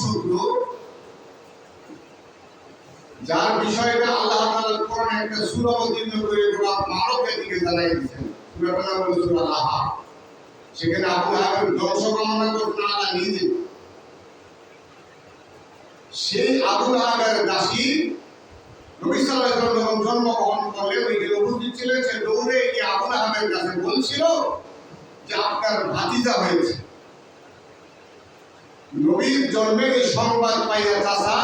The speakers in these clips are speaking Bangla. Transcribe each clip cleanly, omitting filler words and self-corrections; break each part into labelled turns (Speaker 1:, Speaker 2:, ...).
Speaker 1: শত্রু, যার বিষয়টা আল্লাহ তাআলা কোরআনে একটা সূরা অবতীর্ণ করে গোটা মানব জাতিকে জানাই দিয়েছেন। সূরাটার নাম হলো সূরা লাহাব। সেখানে আবু লাহাবের ধ্বংস কামনা করতেন আল্লাহ নিজে। সেই আবু লাহাবের দাসী নবী সাল্লাল্লাহু আলাইহি ওয়াসাল্লাম যখন জন্মগ্রহণ করলেন, ওইখানে উপস্থিত ছিলেন, সে দৌড়ে গিয়ে আবু লাহাবের কাছে বলছিল যে আপনার ভাতিজা হয়েছে। নবীর জন্মের এই সংবাদ পাইয়া চাচা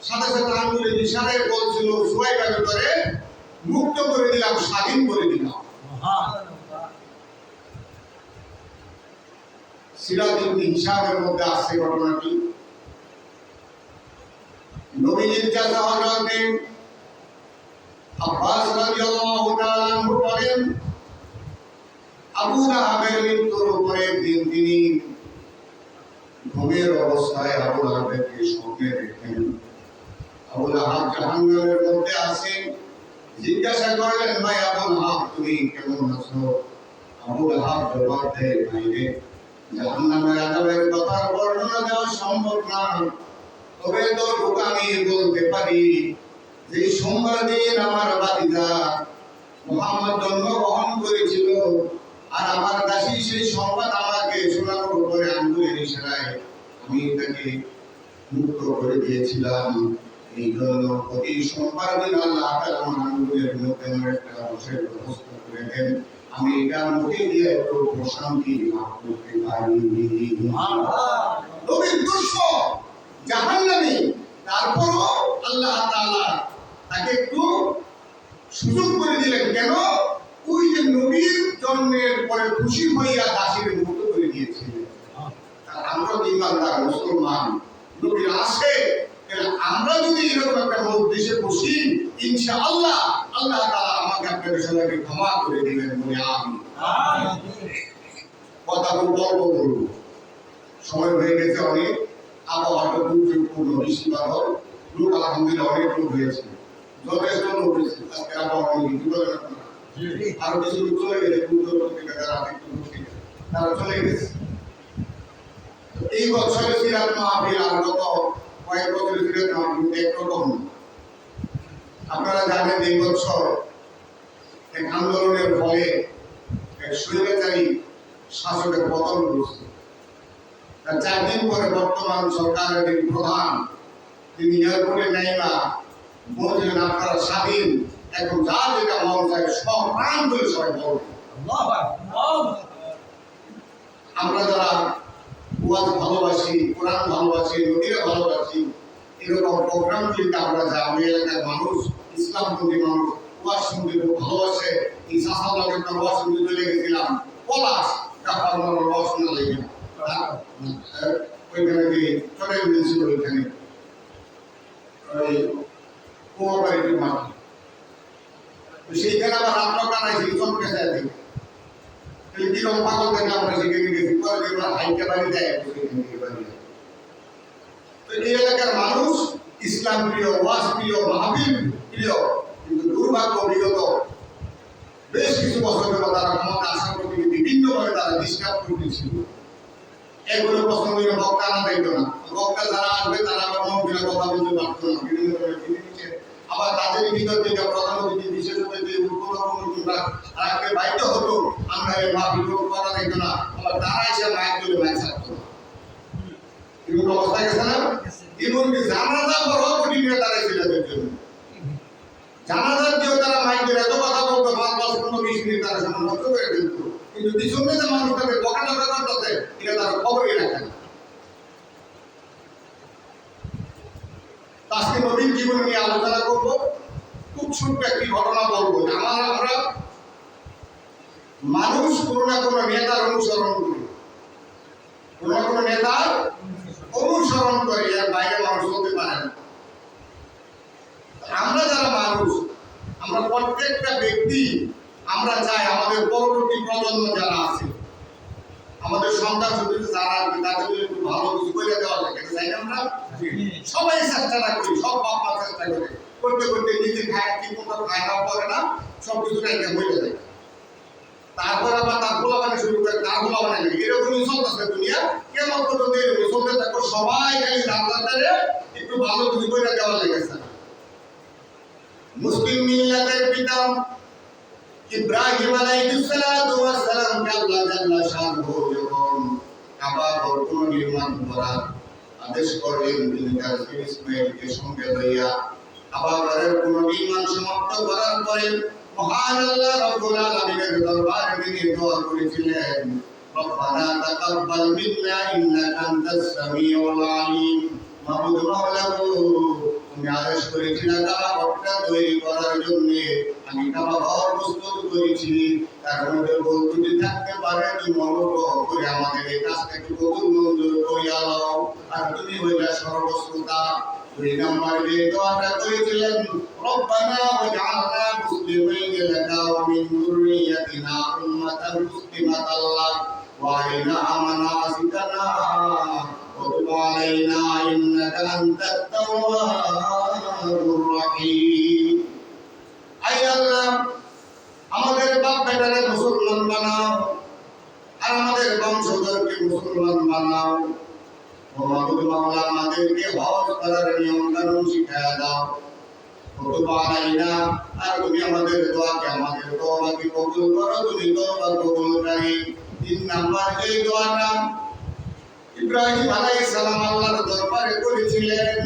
Speaker 1: সাথে সাথে আঙ্গুলে ইশারায় বলছিল, সুহাইবাকে ধরে মুক্ত করে দিলাম, স্বাধীন করে দিলাম। সিরাতুল হিসাবের মধ্যে আছে ঘটনাটি। নবীজির চাচা হযরত আব্বাস রাদিয়াল্লাহু তাআলা আনহু বলেন, আবু লাহাবের মৃত্যুর পরের দিন তিনি ঘুমের অবস্থায় আবু লাহাবকে স্বপ্নে দেখেন। আবু লাহাব জাহান্নামের মধ্যে আছে। জিজ্ঞাসা করলেন, ভাই আবু লাহাব তুমি কেমন আছো? আবু লাহাব জবাব দেয়, ভাইরে জাহান্নামের আযাবের কথা বর্ণনা দেওয়া সম্ভব না, তবে তোর আমি বলতে পারি যে সোমবার দিন আমার ভাতিজা মুহাম্মদ জন্মগ্রহণ করেছিল, আর আমার দাসী সেই সংবাদ আমাকে শোনানোর উপরে আঙ্গুলের ইশারায় আমি তাকে মুক্ত করে দিয়েছিলাম। এই জন্য প্রতি সোমবার দিন আল্লাহ তাআলা আমার আঙ্গুলের মধ্যে একটা অংশের ব্যবস্থা করে দেন, আমি এটা মুখে দিয়ে একটু প্রশান্তি লাভ করতে পারি। নবীর দুশমন জাহান্নামী, তারপরও আল্লাহ তাআলা তাকে একটু সুযোগ করে দিলেন। কেন? ওই যে নবীর জন্মের পরে খুশি হইয়া দাসীর মুক্ত করে দিয়েছিলেন। আমরা ইমানদার মুসলমান, নবীর আসে, আমরা যদি এরকম একটা দেশে বসি, ইনশাআল্লাহ আল্লাহ তাআলা আমাকে আপনাদের সবাইকে ক্ষমা করে দিবেন বলে আমিন। কথা বলবো বলবো, সময় হয়ে গেছে অনেক। আবহাওয়াটা দুর্যোগপূর্ণ, বৃষ্টিবাদল, লোক আলহামদুলিল্লাহ অনেক লোক হয়েছে, যথেষ্ট লোক হয়েছে। আজকে আবহাওয়া অনেক কি বলেন আপনারা? আরো কিছু লোক চলে গেছে, তারা চলে গেছে। এই বছরে সিরাত মাহফিল আর গত কয়েক বছরের সিরাত মাহফিল একরকম। আপনারা জানেন এই বছর এক আন্দোলনের ফলে এক স্বৈরাচারী শাসকের পতন ঘটছে। তার 4 দিন পরে বর্তমান সরকারের যিনি প্রধান, তিনি এয়ারপোর্টে নাইমা বলছিলেন আপনারা স্বাধীন, এখন যা যেটা মন চায় সব প্রাণ করে সবাই বলবেন। আমরা যারা ওয়াজ ভালোবাসি, কোরআন ভালোবাসি, নবীকে ভালোবাসি, এরকম প্রোগ্রামগুলিতে আমরা যাই। আমি এলাকার মানুষ, ইসলামপন্থী মানুষ, ওয়াজ শুনতে খুব ভালোবাসে। এই সাসাল্লাহকে একটা ওয়াজ শুনতে চলে গেছিলাম, পলাশ টাকার ওয়াজ শোনা লেগে না, ওইখানে গিয়ে চলে গিয়েছিল, ওইখানে ওই কোঅপারেটিভ মার্কেট, সেইখানে আবার রাত্র কাটাইছি চমকে যায় দেখি কিরকম পাগল থেকে আমরা সেখানে গেছি। পরে এবার হাইকা বাড়ি দেয়, সেখান থেকে বাড়ি দেয়। তো এই এলাকার মানুষ ইসলাম প্রিয়, ওয়াজ প্রিয়, মাহফিল প্রিয়, কিন্তু দুর্ভাগ্য বিগত বেশ কিছু বছর ধরে তারা ক্ষমতা আসার প্রতি বিভিন্নভাবে তারা ডিস্টার্ব করতেছিল। এগুলো পছন্দ করে বক্তা না দেখতো না, বক্তা যারা আসবে তারা আবার মন্ত্রীরা কথা বলতে পারতো না, বিভিন্নভাবে দিচ্ছে। আবার তাদের ভিতর থেকে প্রধান অতিথি বিশেষ করে যে উপকরণরা রাখতে বাধ্য হতো, আমরা এই মাহফিল করা দেখতো না, আবার তারা এসে মাইক তুলে মাইক ছাড়তো না। এমন অবস্থা গেছে না? এমনকি জানাজা বড় কোটি নিয়ে তারা ছেলেদের জন্য জানাজার দিয়েও তারা মাইক ধরে এত কথা বলতো, 5, 10, 15, 20 মিনিট তারা সময় নষ্ট করে দিত। কিন্তু পিছনে যে মানুষ তাদের বকাঝকা করতেছে, এটা তারা খবরই রাখে না। আজকে নবীর জীবন নিয়ে আলোচনা করবো। খুব ছোট্ট একটি ঘটনা বলবো। আমরা মানুষ কোনো না কোনো নেতার অনুসরণ করি, কোনো না কোনো নেতার অনুসরণ করে, এর বাইরে মানুষ হতে পারে না। আমরা যারা মানুষ, আমরা প্রত্যেকটা ব্যক্তি আমরা চাই আমাদের পরবর্তী প্রজন্ম যারা আছে, আমাদের সন্তান সন্ততি যারা আছে, তাদের একটু ভালো কিছু করে দেওয়া লাগে, চাই না? আমরা সবাই চেষ্টা করি, সব বাপ মা চেষ্টা করে, করতে করতে নিজে খায়, ঠিক মতো খায় না, করে না, সব কিছু একটা হয়ে যায়। তারপর আবার তার পোলা বানানো শুরু করে, তার পোলা বানানো, এরকমই চলতেছে দুনিয়া। কেমন পর্যন্ত এরকম চলতে থাকো, সবাই খালি জান্নাতে একটু ভালো কিছু করে দেওয়া লেগেছে। মুসলিম মিল্লাতের পিতা ইব্রাহিম আলাইহিস সালাতু ওয়াস সালামকে আল্লাহ জাল্লা শানহু যখন কাবা ঘর পুনর্নির্মাণ করার আদেশ করলেন, তিনি তার ছেলে ইসমাঈলকে সঙ্গে লইয়া কাবা ঘরের পুনর্নির্মাণ সমাপ্ত করার পরে মহান আল্লাহ রাব্বুল আলামিনের দরবারে তিনি দোয়া করেছিলেন, রব্বানা তাকাব্বাল মিন্না ইন্নাকা আনতাস সামিউল আলিম। মাবুদ মাওলা গো, তুমি আদেশ করেছিলে কাবা ঘরটা তৈরি করার জন্য, আমি কাবা ঘর প্রস্তুত করেছি, তার মধ্যে ভুল ত্রুটি থাকতে পারে, তুমি অনুগ্রহ করে আমাদের এই কাজটাকে কবুল মঞ্জুর করিয়া দাও। আর তুমি হইলা সর্বশ্রোতা। দুই নম্বর যে দোয়াটা করেছিলেন, রব্বানা ওয়াজআলনা মুসলিমাইন লাকা ওয়া মিন যুররিয়াতিনা উম্মাতান মুসলিমাতান লাক ওয়া আরিনা মানাসিকানা ওয়া তুব আলাইনা ইন্নাকা আনতাত তাওয়াবুর রহিম। আয় আল্লাহ, আমাদের বাপ বেটারে মুসলমান বানাও আর আমাদের বংশধরকে মুসলমান বানাও। ও মাবুদ মাওলা, আমাদেরকে হজ করার নিয়ম কানুন শিখায়া দাও। ওয়া আলাইনা, আর তুমি আমাদের দোয়াকে, আমাদের তওবাকে কবুল করো, তুমি তওবা কবুলকারী। তিন নাম্বার যে দোয়াটা ইব্রাহিম আলাইহিস সালাম আল্লাহর দরবারে করেছিলেন,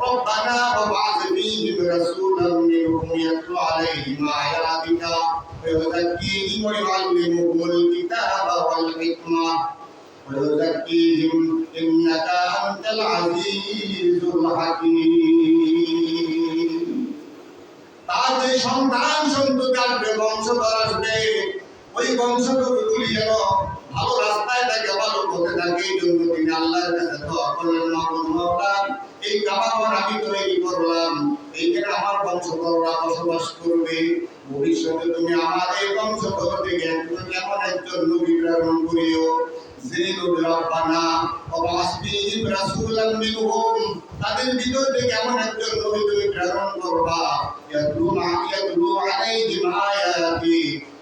Speaker 1: রব্বানা ওয়াবআথ ফীহিম রাসূলাম মিনহুম ইয়াতলু আলাইহিম আয়াতিকা ওয়া ইউযাক্কিহিম ওয়া ইউআল্লিমুহুমুল কিতাবা ওয়াল হিকমা ওয়া ইউযাক্কিহিম ইন্নাকা আনতাল আজিজুল হাকীম। তার যে সন্তান সন্ততি আসবে, বংশধর আসবে, ওই বংশধরগুলি যেন ভালো রাস্তায় থাকে, ভালো পথে থাকে, এই জন্য তিনি আল্লাহর কাছে দোয়া করলেন, মাবুদ মাওলা, এই কাবা ঘর আমি তৈরি করলাম, এইখানে আমার বংশধররা বসবাস করবে, ভবিষ্যতে তুমি আমার এই বংশধর থেকে একজন এমন একজন নবী প্রেরণ করিও, যিনি নবী রব্বানা ওয়াবআথ ফীহিম রাসূলাম মিনহুম, তাদের ভিতর থেকে এমন একজন নবী তুমি প্রেরণ করবা, ইয়াতলু আলাইহিম আয়াতি,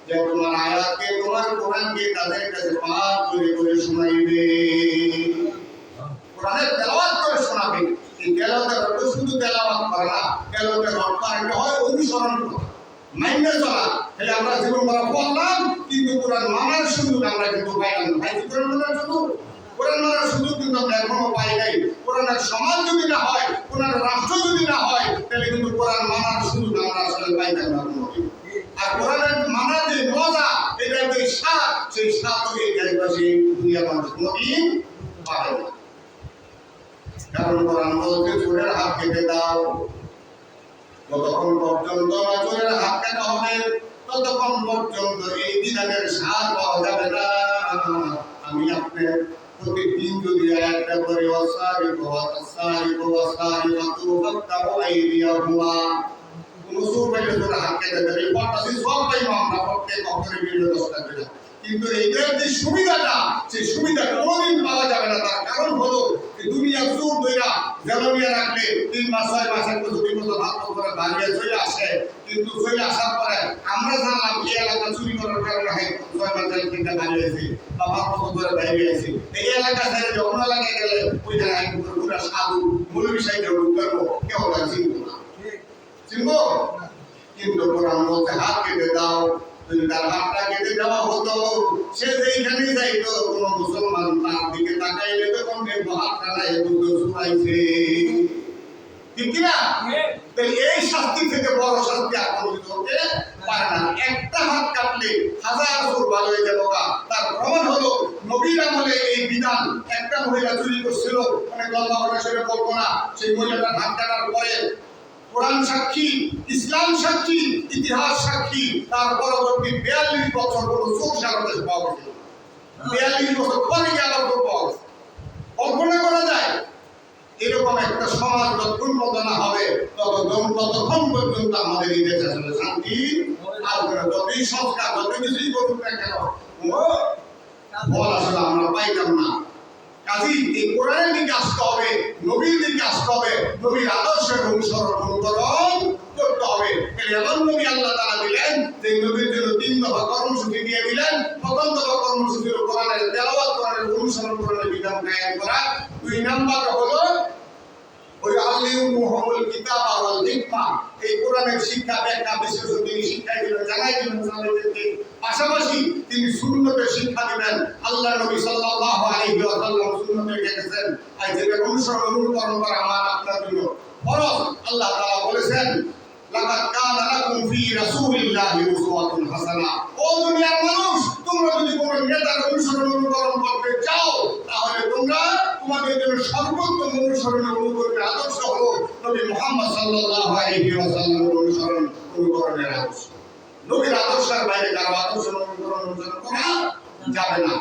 Speaker 1: যে তোমার আয়াতকে, তোমার কোরআনকে তাদের কাছে পাঠ করে করে শোনাইবে, কোরআনের তেলাওয়াত করে শোনাবে। এই তেলাওয়াতের অর্থ শুধু তেলাওয়াত করা না, তেলাওয়াতের অর্থ আরেকটা হয় অনুসরণ করা, মাইন্ডে চলা। তাহলে আমরা জীবন করা পড়লাম, কিন্তু কোরআন মানার সুযোগ আমরা কিন্তু পাইলাম না। ভাই, কোরআন মানার সুযোগ, কোরআন মানার সুযোগ কিন্তু আমরা এখনো পাই নাই। কোরআনের সমাজ যদি না হয়, কোরআনের রাষ্ট্র যদি না হয়, তাহলে কিন্তু কোরআন মানার সুযোগ আমরা আসলে পাইতাম না কোনোদিন। আর কোরআনের মানার যে মজা, এটার যে স্বাদ, সেই স্বাদ এই চারিপাশে দুনিয়া মানুষ কোনোদিন পাবে না। কারণ কোরআন বলতে চোরের হাত কেটে দাও, যতক্ষণ পর্যন্ত চোরের হাত কাটা হবে ততক্ষণ পর্যন্ত এই বিধানের স্বাদ পাওয়া যাবে না। আমি আপনার প্রতিদিন যদি একটা করে ওয়াসারিকু ওয়াসারিকু ওয়াসারিকাতু ফাক্তাউ আইদিয়াহুমা, কোন চোর পাইলে চোরের হাত কেটে দেবে, এই পড়তাছি সব পাইব আমরা প্রত্যেক অক্ষরে মিলে 10 টাকা করে। কিন্তু এইটার যে সুবিধাটা, সেই সুবিধা কোনোদিন পাওয়া যাবে না। তার কারণ হলো দুনিয়া চোর দইরা জেলমিয়া রাখলে 3 মাস 6 মাস একটা যদি মতো ভাত করে বাড়িয়ে চলে আসে, কিন্তু চলে আসার পরে আমরা জানলাম এই এলাকা চুরি করার কারণে 6 মাস জেল থেকে বাড়িয়েছি বা ভাত করে বাড়িয়েছি, এই এলাকা ছেড়ে যখন এলাকায় গেলে ওই জায়গায় পুরো সাধু মৌলবী সাহেব ঢুকবো, কেউ চিনবো না, চিনবো। কিন্তু কোরআন বলতে হাত কেটে দাও, যদি তার হাতটা কেটে দেওয়া হতো, সে যেখানে যাইতো কোনো মুসলমান তার দিকে তাকাইলে তখন দেখবো হাতটা নাই, বুঝতে শুনাইছে, ঠিক কিনা? এই শাস্তি থেকে বড় শাস্তি আর কোনো কিছু হতে পারে না। একটা হাত কাটলে 1000 চোর ভালো হয়ে যাবো। তার প্রমাণ হলো নবীর আমলে এই বিধান। একটা মহিলা চুরি করছিল, অনেক লম্বা কথা সেটা বলবো না, সেই মহিলাটার হাত কাটার পরে কোরআন সাক্ষী, ইসলাম সাক্ষী, ইতিহাস সাক্ষী, তার পরবর্তী 42 বছর কোনো চোখ সারাতে পাওয়া গেছে। 42 বছর পরে গেল পাওয়া গেছে। কল্পনা করা যায় এরকম একটা সমাজ যতক্ষণ পর্যন্ত না হবে ততক্ষণ পর্যন্ত আমাদের এই দেশে আসলে শান্তি আসবে না। যতই সংস্কার, যত কিছুই করুক না কেন, বল আসলে আমরা পাইতাম না। কাজী এই কোরআনের দিকে আসতে হবে, নবীর দিকে আসতে হবে, নবীর আদর্শের অনুসরণ অনুকরণ করতে হবে। এমন নবী আল্লাহ তাআলা দিলেন যে নবীর জন্য 3 দফা কর্মসূচি দিয়ে নাম্বার হলো ওই আল্লিমুহুমুল কিতাবা ওয়াল হিকমা, এই কোরআনের শিক্ষা ব্যাখ্যা বিশ্লেষণ তিনি শিক্ষা দিবেন, জানাই দিবেন সাহাবাদেরকে। পাশাপাশি তিনি সুন্নতের শিক্ষা দিবেন। আল্লাহ নবী সাল্লাল্লাহু আলাইহি ওয়াসাল্লাম সুন্নতে গেছেন, আর যেটা অনুকরণ করা আমার আপনার জন্য ফরজ। আল্লাহ তাআলা বলেছেন, লাকাদ কানা লাকুম ফি রাসূলিল্লাহি উসওয়াতুন হাসানাহ। ও দুনিয়ার মানুষ, তোমরা যদি কোনো নেতার অনুকরণ করতে চাও, তাহলে তোমরা তোমাদের জন্য সর্বোত্তম অনুসরণের অনুকরণের আদর্শ হলো নবী মুহাম্মদ সাল্লাল্লাহু আলাইহি ওয়াসাল্লামের অনুকরণের আদর্শ। নবীর আদর্শের বাইরে কারো আদর্শ অনুকরণ করা যাবে না।